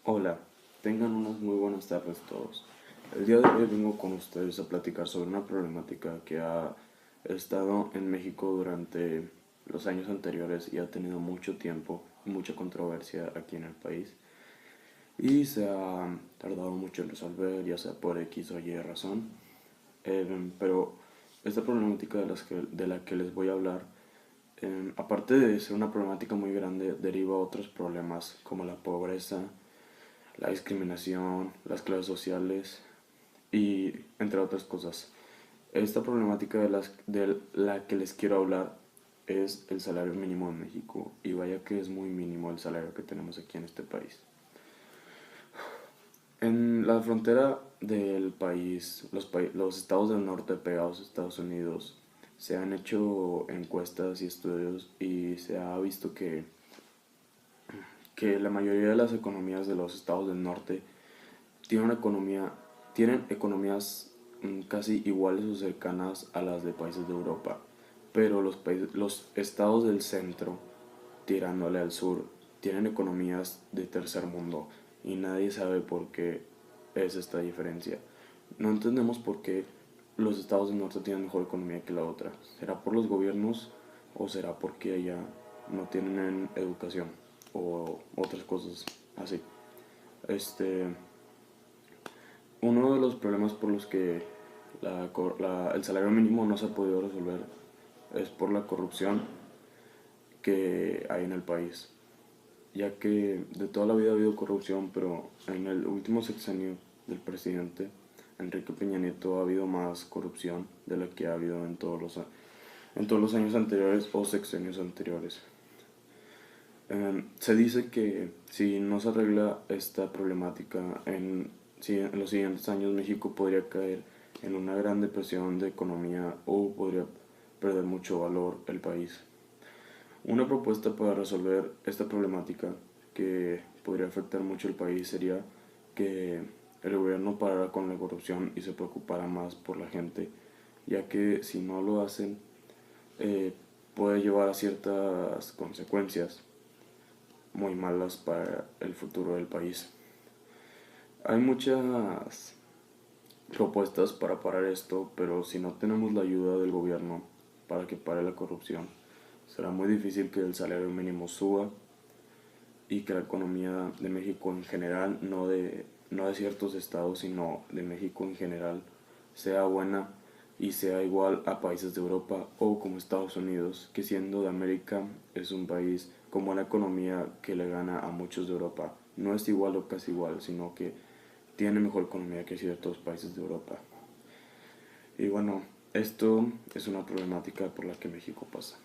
Hola, tengan unas muy buenas tardes todos. El día de hoy vengo con ustedes a platicar sobre una problemática que ha estado en México durante los años anteriores y ha tenido mucho tiempo y mucha controversia aquí en el país. Y se ha tardado mucho en resolver, ya sea por X o Y razón. Pero esta problemática de la que les voy a hablar, aparte de ser una problemática muy grande, deriva otros problemas como la pobreza, la discriminación, las clases sociales y entre otras cosas. Esta problemática de la que les quiero hablar es el salario mínimo en México, y vaya que es muy mínimo el salario que tenemos aquí en este país. En la frontera del país, los estados del norte pegados a Estados Unidos, se han hecho encuestas y estudios y se ha visto que la mayoría de las economías de los estados del norte tienen una economía, tienen economías casi iguales o cercanas a las de países de Europa, pero los estados del centro, tirándole al sur, tienen economías de tercer mundo y nadie sabe por qué es esta diferencia. No entendemos por qué los estados del norte tienen mejor economía que la otra. ¿Será por los gobiernos o será porque allá no tienen educación o otras cosas así? Este, Uno de los problemas por los que el salario mínimo no se ha podido resolver es por la corrupción que hay en el país, ya que de toda la vida ha habido corrupción, pero en el último sexenio del presidente Enrique Peña Nieto ha habido más corrupción de la que ha habido en todos los años anteriores o sexenios anteriores. Se dice que si no se arregla esta problemática en los siguientes años, México podría caer en una gran depresión de economía o podría perder mucho valor el país. Una propuesta para resolver esta problemática que podría afectar mucho el país sería que el gobierno parara con la corrupción y se preocupara más por la gente, ya que si no lo hacen eh, puede llevar a ciertas consecuencias muy malas para el futuro del país. Hay muchas propuestas para parar esto, pero si no tenemos la ayuda del gobierno para que pare la corrupción, será muy difícil que el salario mínimo suba y que la economía de México en general, no de ciertos estados, sino de México en general, sea buena y sea igual a países de Europa o como Estados Unidos, que siendo de América es un país con buena economía que le gana a muchos de Europa. No es igual o casi igual, sino que tiene mejor economía que ciertos países de Europa. Y bueno, esto es una problemática por la que México pasa.